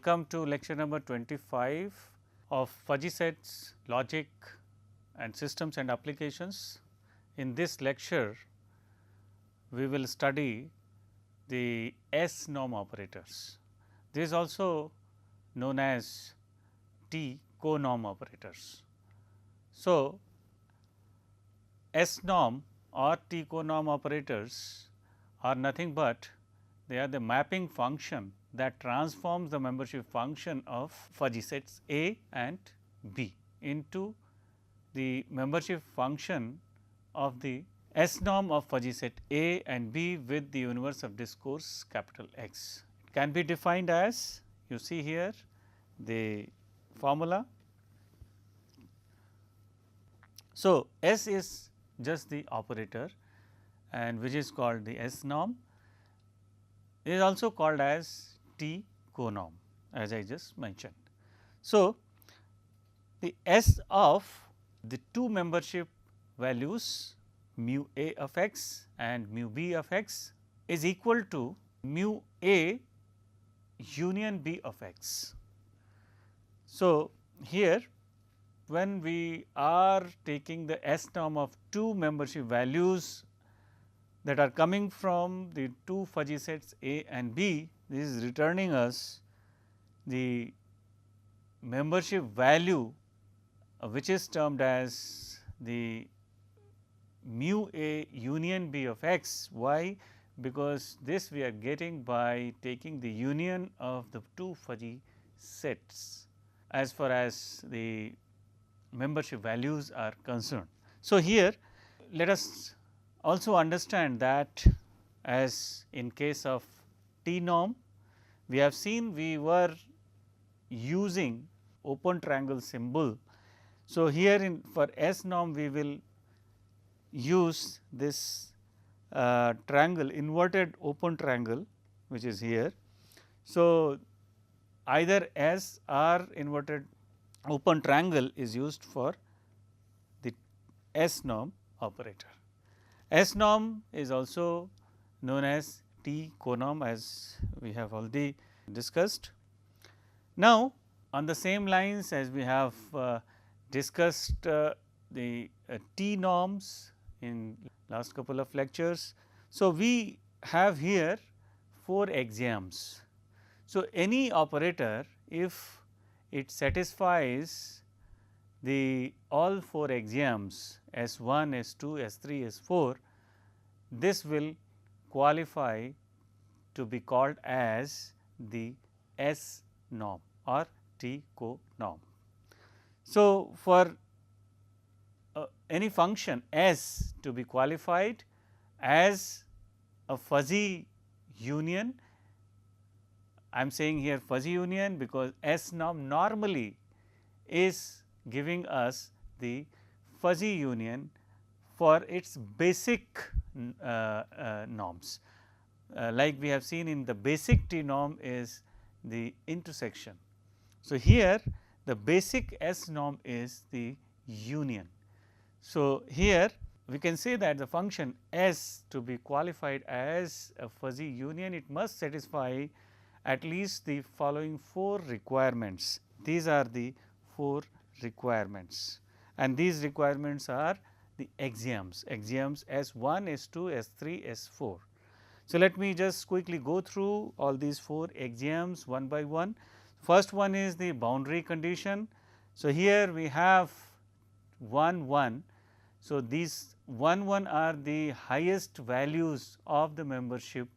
Welcome to lecture number 25 of fuzzy sets, logic and systems and applications. In this lecture, we will study the S norm operators. This is also known as T co-norm operators. So, S norm or T co-norm operators are nothing but they are the mapping function that transforms the membership function of fuzzy sets A and B into the membership function of the S norm of fuzzy set A and B with the universe of discourse capital X. It can be defined as, you see here the formula. So, S is just the operator and which is called the S norm. It is also called as T co-norm as I just mentioned. So, the S of the two membership values mu A of x and mu B of x is equal to mu A union B of x. So, here when we are taking the S norm of two membership values that are coming from the two fuzzy sets A and B, this is returning us the membership value which is termed as the mu A union B of x. Why? Because this we are getting by taking the union of the two fuzzy sets as far as the membership values are concerned. So, here let us also understand that as in case of T norm, we have seen we were using open triangle symbol. So, here in for S norm we will use this triangle inverted open triangle which is here. So, either S or inverted open triangle is used for the S norm operator. S norm is also known as T co-norm as we have already discussed. Now, on the same lines as we have discussed the T norms in last couple of lectures. So, we have here 4 axioms. So, any operator if it satisfies the all 4 axioms S1, S2, S3, S4, this will qualify to be called as the S norm or T co-norm. So, for any function S to be qualified as a fuzzy union, I am saying here fuzzy union because S norm normally is giving us the fuzzy union for its basic norms. Like we have seen in the basic T norm is the intersection. So, here the basic S norm is the union. So, here we can say that the function S to be qualified as a fuzzy union, it must satisfy at least the following 4 requirements. These are the 4 requirements and these requirements are the axioms S1, S2, S3, S4. So, let me just quickly go through all these 4 axioms one by one. First one is the boundary condition. So, here we have 1 1. So, these 1 1 are the highest values of the membership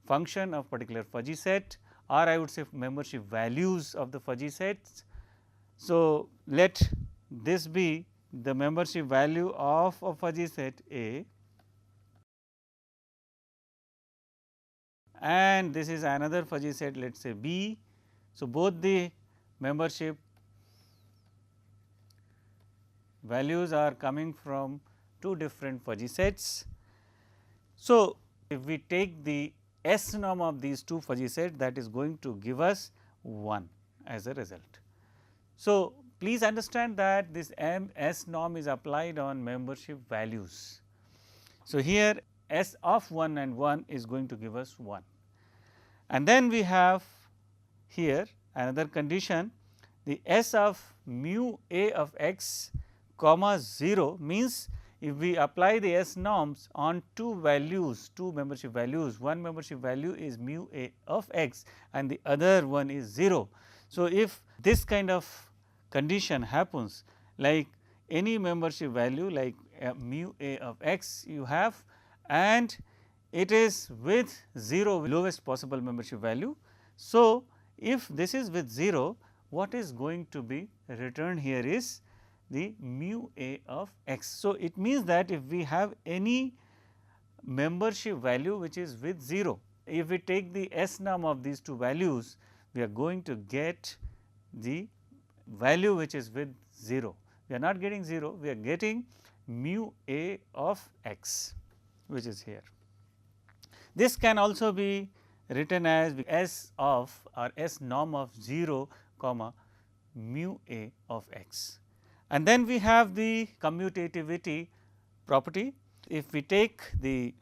function of particular fuzzy set or I would say membership values of the fuzzy sets. So, let this be the membership value of a fuzzy set A and this is another fuzzy set let us say B. So, both the membership values are coming from 2 different fuzzy sets. So, if we take the S norm of these 2 fuzzy sets, that is going to give us 1 as a result. So, please understand that this S norm is applied on membership values. So, here S of 1 and 1 is going to give us 1 and then we have here another condition, the S of mu A of x comma 0 means if we apply the S norms on two values, two membership values, one membership value is mu A of x and the other one is 0. So, if this kind of condition happens, like any membership value like mu A of x you have, and it is with 0 lowest possible membership value. So, if this is with 0, what is going to be returned here is the mu A of x. So, it means that if we have any membership value which is with 0, if we take the S norm of these two values, we are going to get the value which is with 0. We are not getting 0, we are getting mu A of x, which is here. This can also be written as S of or S norm of 0 comma mu A of x. And then we have the commutativity property. If we take the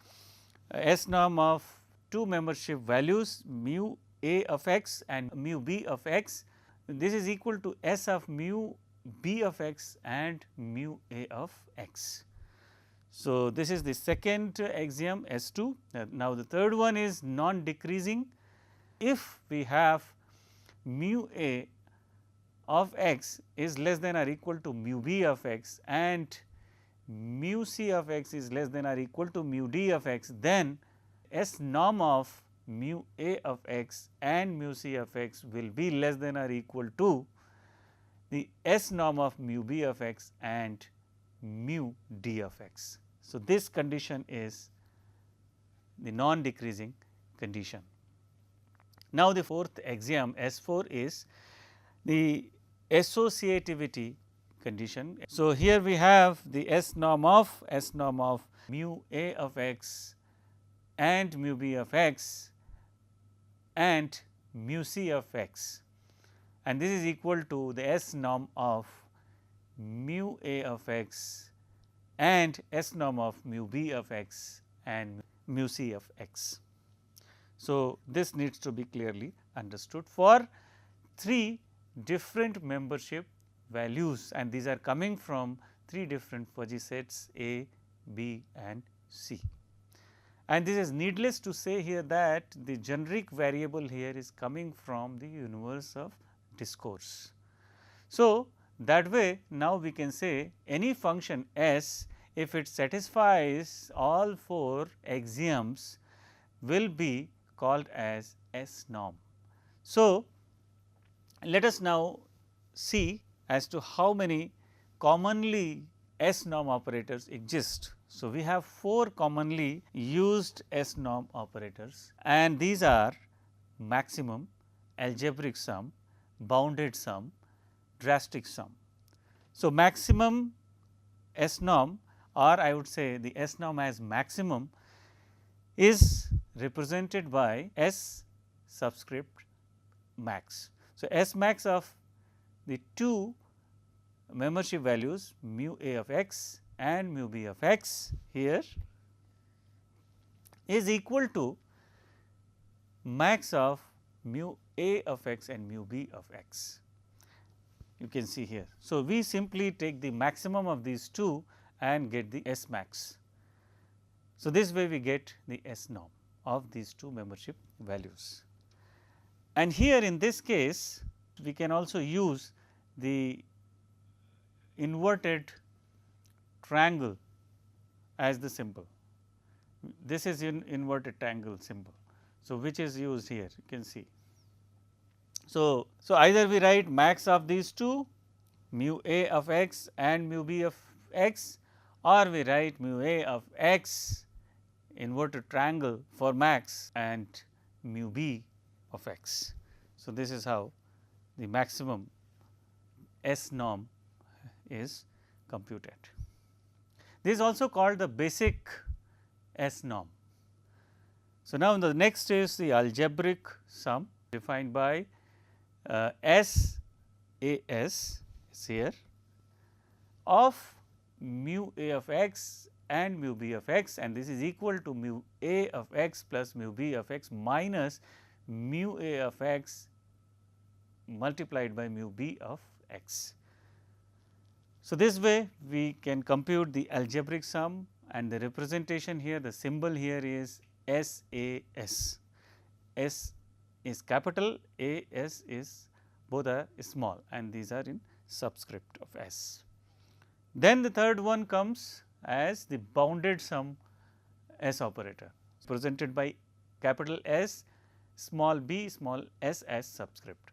S norm of two membership values mu A of x and mu B of x, this is equal to S of mu B of x and mu A of x. So, this is the second axiom S 2. Now, the third one is non decreasing. If we have mu A of x is less than or equal to mu B of x and mu C of x is less than or equal to mu D of x, then S norm of mu A of x and mu C of x will be less than or equal to the S norm of mu B of x and mu D of x. So, this condition is the non decreasing condition. Now, the fourth axiom S 4 is the associativity condition. So, here we have the S norm of mu A of x and mu B of x and mu C of x, and this is equal to the S norm of mu A of x and S norm of mu B of x and mu C of x. So, this needs to be clearly understood for three different membership values, and these are coming from three different fuzzy sets A, B and C. And this is needless to say here that the generic variable here is coming from the universe of discourse. So, that way now we can say any function S, if it satisfies all four axioms, will be called as S norm. So, let us now see as to how many commonly S norm operators exist. So, we have four commonly used S norm operators, and these are maximum, algebraic sum, bounded sum, drastic sum. So, maximum S norm, or I would say the S norm as maximum, is represented by S subscript max. So, S max of the two membership values mu A of x and mu B of x here is equal to max of mu A of x and mu B of x. You can see here. So, we simply take the maximum of these two and get the S max. So, this way we get the S norm of these two membership values. And here in this case, we can also use the inverted triangle as the symbol. This is inverted triangle symbol. So, which is used here, you can see. So, either we write max of these two, mu A of x and mu B of x, or we write mu A of x inverted triangle for max and mu B of x. So, this is how the maximum S norm is computed. This is also called the basic S norm. So, now the next is the algebraic sum defined by S A S is here of mu A of x and mu B of x, and this is equal to mu A of x plus mu B of x minus mu A of x multiplied by mu b of x. So, this way we can compute the algebraic sum, and the representation here, the symbol here is SAS. S is capital, AS is both are small, and these are in subscript of S. Then the third one comes as the bounded sum S operator, presented by capital S, small b, small s as subscript.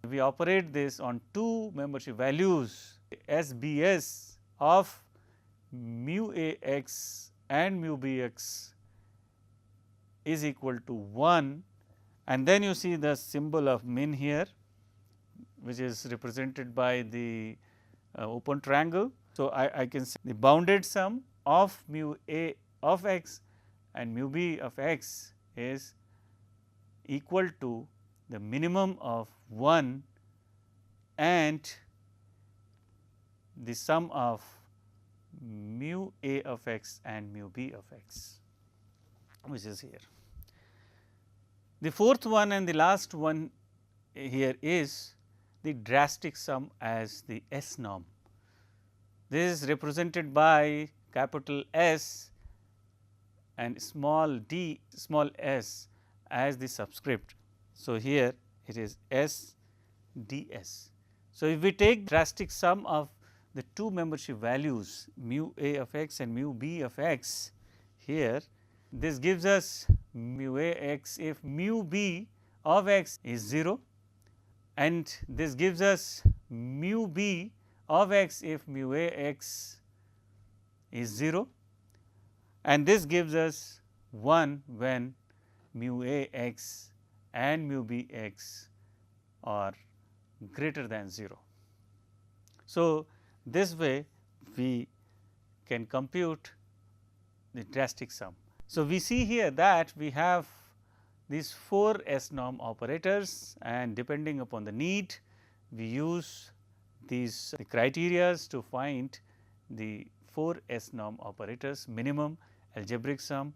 We operate this on two membership values SBS of mu a x and mu b x is equal to 1, and then you see the symbol of min here, which is represented by the open triangle. So, I can say the bounded sum of mu a of x and mu b of x is equal to the minimum of 1 and the sum of mu a of x and mu b of x, which is here. The fourth one and the last one here is the drastic sum as the S norm. This is represented by capital S and small d, small s as the subscript. So, here it is S ds. So, if we take drastic sum of the two membership values mu a of x and mu b of x, here this gives us mu a x if mu b of x is 0, and this gives us mu b of x if mu a x is 0, and this gives us 1 when mu a x and mu b x are greater than 0. So, this way we can compute the drastic sum. So, we see here that we have these 4 S norm operators, and depending upon the need we use these criterias to find the 4 S norm operators: minimum, algebraic sum,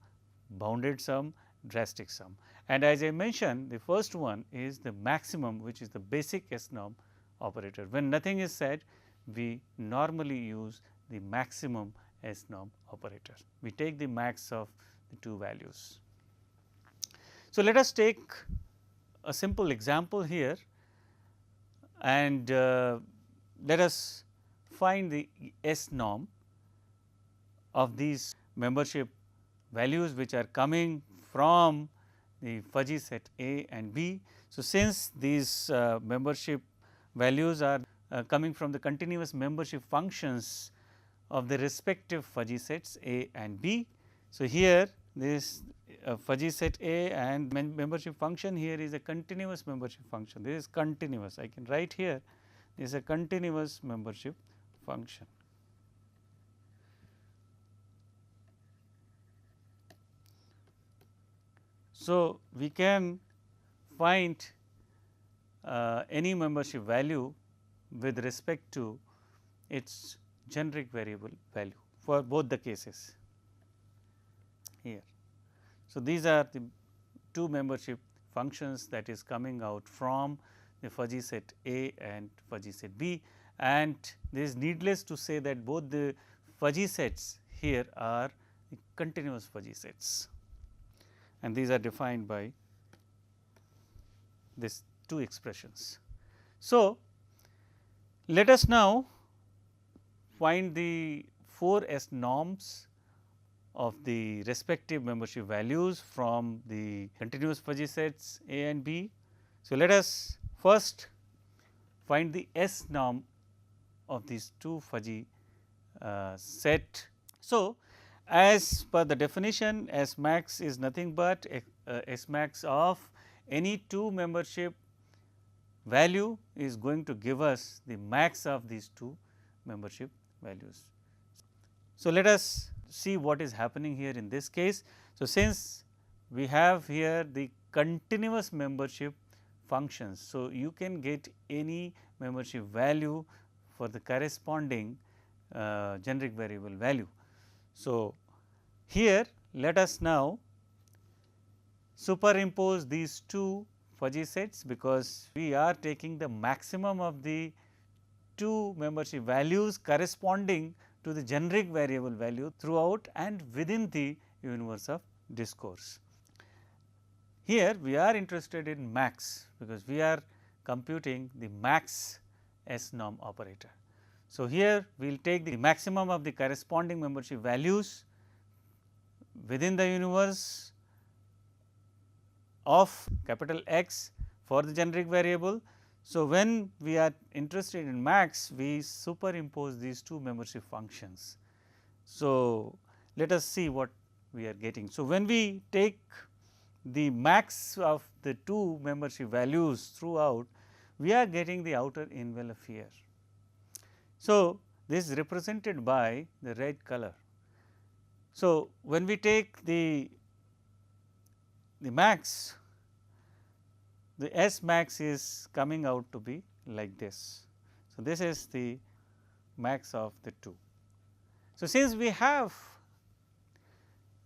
bounded sum, drastic sum. And as I mentioned, the first one is the maximum, which is the basic S norm operator. When nothing is said, we normally use the maximum S norm operator. We take the max of the two values. So, let us take a simple example here, and let us find the S norm of these membership values which are coming from the fuzzy set A and B. So, since these membership values are coming from the continuous membership functions of the respective fuzzy sets A and B. So, here this fuzzy set A and membership function here is a continuous membership function. This is continuous, I can write here, this is a continuous membership function. So, we can find any membership value with respect to its generic variable value for both the cases here. So, these are the two membership functions that is coming out from the fuzzy set A and fuzzy set B, and this is needless to say that both the fuzzy sets here are the continuous fuzzy sets, and these are defined by these two expressions. So, let us now find the 4 S norms of the respective membership values from the continuous fuzzy sets A and B. So, let us first find the S norm of these two fuzzy set. So, as per the definition, S max is nothing but S max of any two membership value is going to give us the max of these two membership values. So, let us see what is happening here in this case. So, since we have here the continuous membership functions, so you can get any membership value for the corresponding generic variable value. So, here let us now superimpose these two fuzzy sets, because we are taking the maximum of the two membership values corresponding to the generic variable value throughout and within the universe of discourse. Here we are interested in max, because we are computing the max S norm operator. So, here we will take the maximum of the corresponding membership values within the universe of capital X for the generic variable. So, when we are interested in max, we superimpose these two membership functions. So, let us see what we are getting. So, when we take the max of the two membership values throughout, we are getting the outer envelope here. So, this is represented by the red color. So, when we take the max, the S max is coming out to be like this. So, this is the max of the two. So, since we have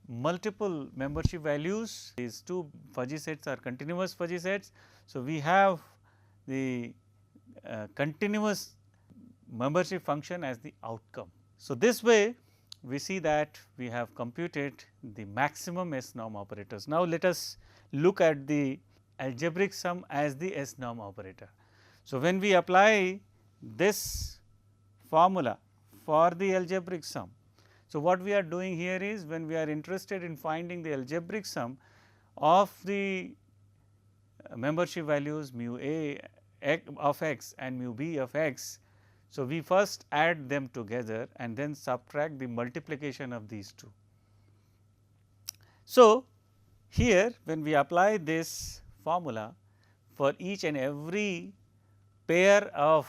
multiple membership values, these two fuzzy sets are continuous fuzzy sets. So, we have the continuous membership function as the outcome. So, this way we see that we have computed the maximum S norm operators. Now, let us look at the algebraic sum as the S norm operator. So, when we apply this formula for the algebraic sum, so what we are doing here is, when we are interested in finding the algebraic sum of the membership values mu a of x and mu b of x, so we first add them together and then subtract the multiplication of these two. So, here when we apply this formula for each and every pair of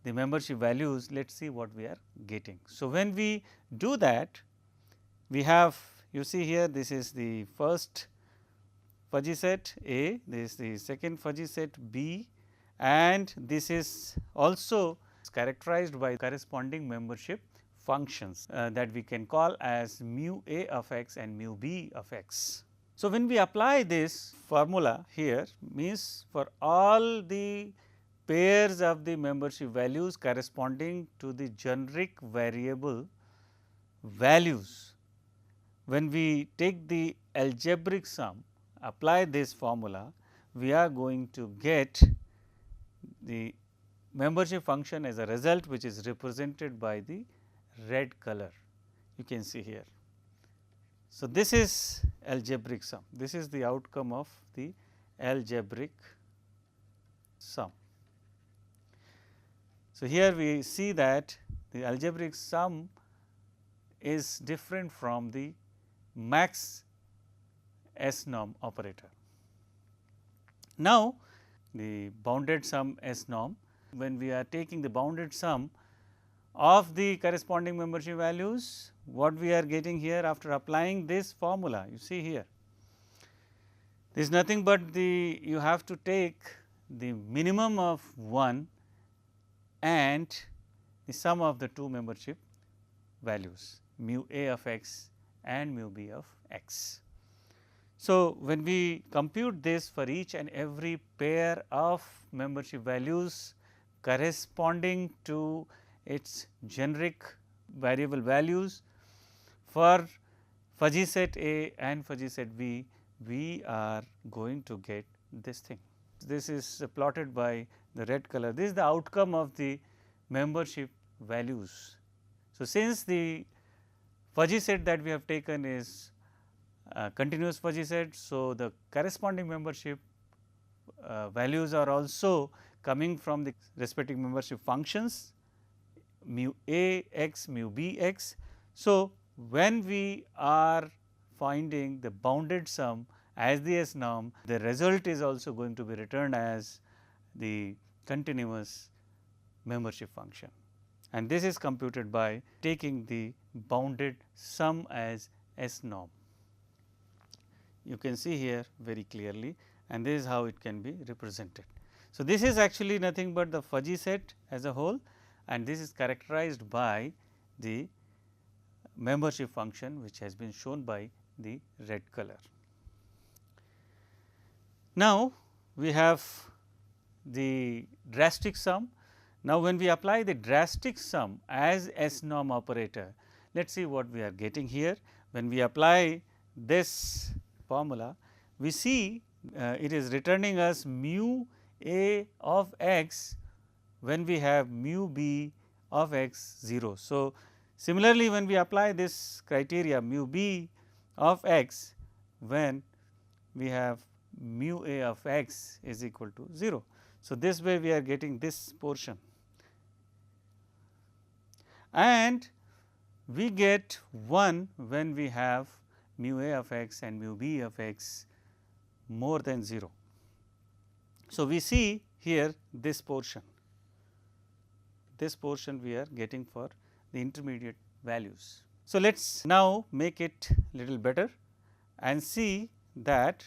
the membership values, let us see what we are getting. So, when we do that, we have, you see here, this is the first fuzzy set A, this is the second fuzzy set B, and this is also characterized by corresponding membership functions that we can call as mu A of x and mu B of x. So, when we apply this formula here, means for all the pairs of the membership values corresponding to the generic variable values, when we take the algebraic sum, apply this formula, we are going to get the membership function as a result, which is represented by the red color, you can see here. So, this is algebraic sum, this is the outcome of the algebraic sum. So, here we see that the algebraic sum is different from the max S norm operator. Now, the bounded sum S norm, when we are taking the bounded sum of the corresponding membership values, what we are getting here after applying this formula, you see here, there is nothing but the, you have to take the minimum of 1 and the sum of the two membership values mu A of x and mu B of x. So, when we compute this for each and every pair of membership values corresponding to its generic variable values for fuzzy set A and fuzzy set B, we are going to get this thing. This is plotted by the red color, this is the outcome of the membership values. So, since the fuzzy set that we have taken is continuous fuzzy set, so the corresponding membership values are also coming from the respective membership functions mu A x, mu B x. So, when we are finding the bounded sum as the S norm, the result is also going to be returned as the continuous membership function, and this is computed by taking the bounded sum as S norm. You can see here very clearly, and this is how it can be represented. So, this is actually nothing but the fuzzy set as a whole, and this is characterized by the membership function which has been shown by the red color. Now, we have the drastic sum. Now, when we apply the drastic sum as S norm operator, let us see what we are getting here. When we apply this formula, we see it is returning us mu a of x when we have mu b of x 0. So, similarly, when we apply this criteria mu b of x when we have mu a of x is equal to 0. So, this way we are getting this portion, and we get 1 when we have mu a of x and mu b of x more than 0. So, we see here this portion we are getting for the intermediate values. So, let us now make it little better and see that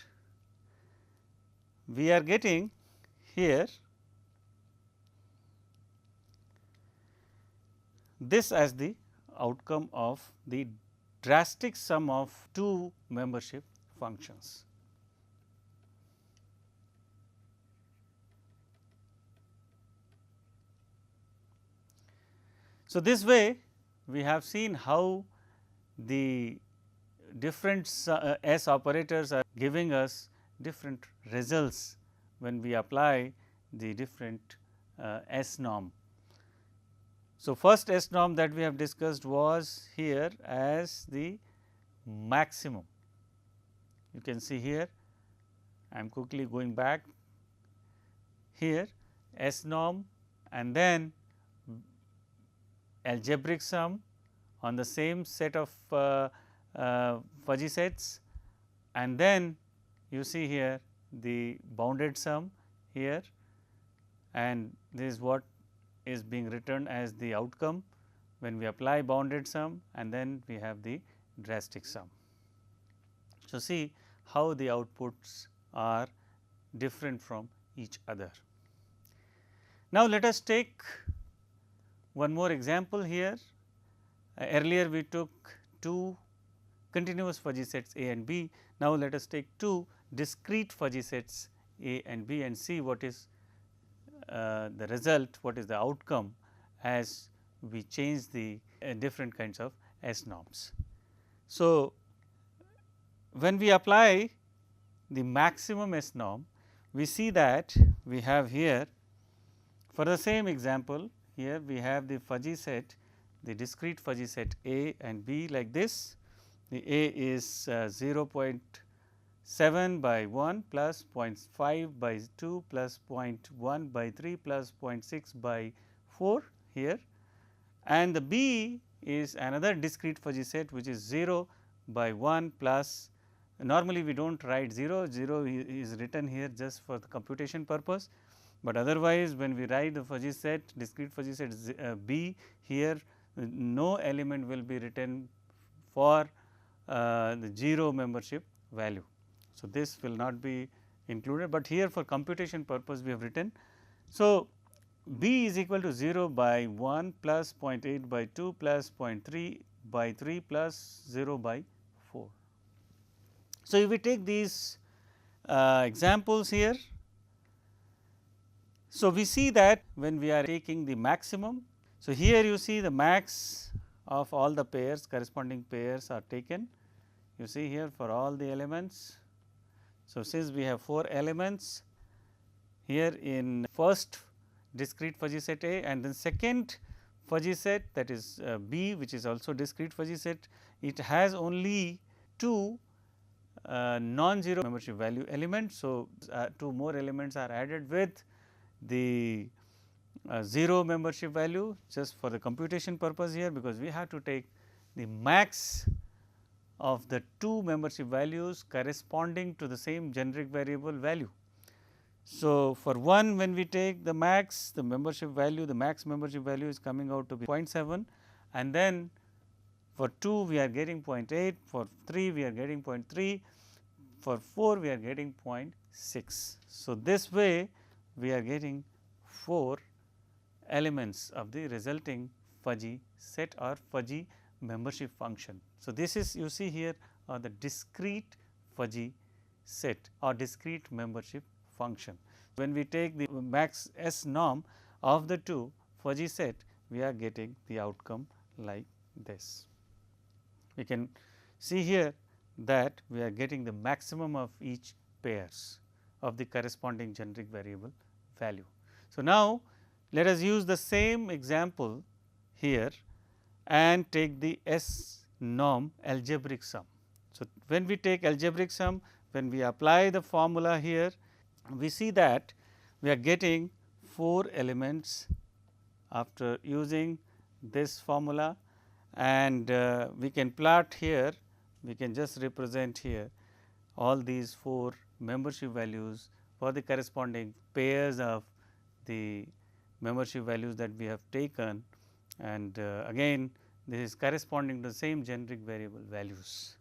we are getting here this as the outcome of the drastic sum of two membership functions. So, this way we have seen how the different S operators are giving us different results when we apply the different S norm. So, first S norm that we have discussed was here as the maximum. You can see here, I am quickly going back here S norm and then algebraic sum on the same set of fuzzy sets, and then you see here the bounded sum here, and this is what is being returned as the outcome when we apply bounded sum, and then we have the drastic sum. So, see how the outputs are different from each other. Now, let us take one more example here. Earlier we took two continuous fuzzy sets A and B. Now, let us take two discrete fuzzy sets A and B and see what is the result, what is the outcome as we change the different kinds of S norms. So, when we apply the maximum S norm, we see that we have here for the same example, here we have the fuzzy set, the discrete fuzzy set A and B like this. The A is 0.7 by 1 plus 0.5 by 2 plus 0.1 by 3 plus 0.6 by 4 here, and the B is another discrete fuzzy set which is 0 by 1 plus, normally we do not write 0, 0 is written here just for the computation purpose, but otherwise when we write the fuzzy set, discrete fuzzy set B, here no element will be written for the 0 membership value. So, this will not be included, but here for computation purpose we have written. So, B is equal to 0 by 1 plus 0.8 by 2 plus 0.3 by 3 plus 0 by 4. So, if we take these examples here, so we see that when we are taking the maximum, so here you see the max of all the pairs, corresponding pairs are taken, you see here for all the elements. So, since we have 4 elements here in first discrete fuzzy set A and then second fuzzy set, that is B, which is also discrete fuzzy set, it has only 2 non-zero membership value elements. So, 2 more elements are added with the 0 membership value just for the computation purpose here, because we have to take the max of the 2 membership values corresponding to the same generic variable value. So, for 1 when we take the max, the membership value, the max membership value is coming out to be 0.7, and then for 2 we are getting 0.8, for 3 we are getting 0.3, for 4 we are getting 0.6. So, this way we are getting 4 elements of the resulting fuzzy set or fuzzy membership function. So, this is you see here are the discrete fuzzy set or discrete membership function. When we take the max S norm of the two fuzzy set, we are getting the outcome like this. We can see here that we are getting the maximum of each pairs of the corresponding generic variable value. So, now let us use the same example here and take the S norm algebraic sum. So, when we take algebraic sum, when we apply the formula here, we see that we are getting 4 elements after using this formula, and we can plot here, we can just represent here all these 4 membership values for the corresponding pairs of the membership values that we have taken, and again this is corresponding to the same generic variable values.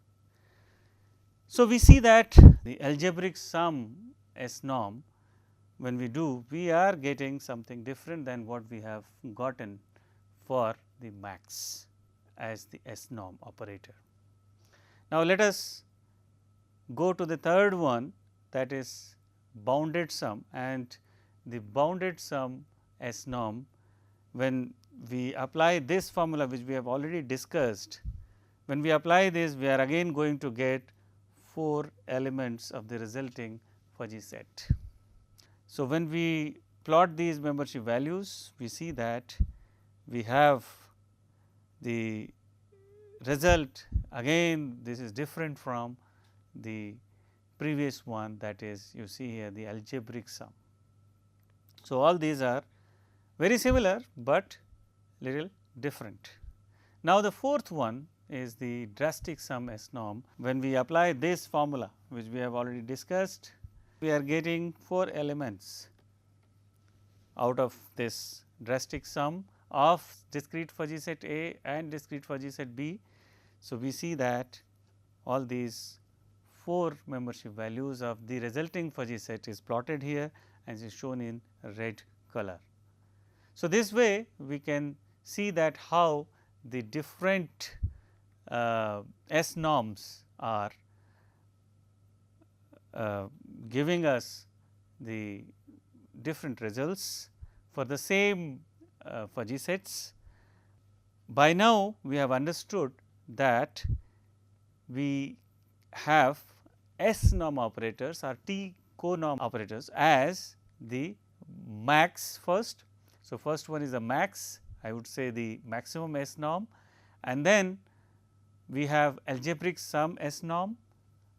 So, we see that the algebraic sum S norm, when we do, we are getting something different than what we have gotten for the max as the S norm operator. Now, let us go to the third one, that is bounded sum, and the bounded sum S norm, when we apply this formula which we have already discussed, when we apply this, we are again going to get 4 elements of the resulting fuzzy set. So, when we plot these membership values, we see that we have the result, again this is different from the previous one, that is you see here the algebraic sum. So, all these are very similar, but little different. Now, the fourth one is the drastic sum S norm. When we apply this formula which we have already discussed, we are getting 4 elements out of this drastic sum of discrete fuzzy set A and discrete fuzzy set B. So, we see that all these 4 membership values of the resulting fuzzy set is plotted here and is shown in red color. So, this way we can see that how the different S norms are giving us the different results for the same fuzzy sets. By now, we have understood that we have S norm operators or T co-norm operators as the max first. So, first one is the max, I would say the maximum S norm, and then we have algebraic sum S norm,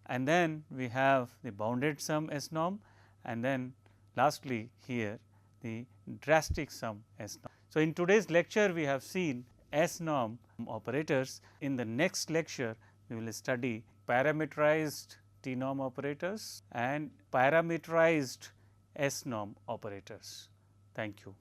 and then we have the bounded sum S norm, and then lastly here the drastic sum S norm. So, in today's lecture we have seen S norm operators. In the next lecture we will study parameterized T norm operators and parameterized S norm operators. Thank you.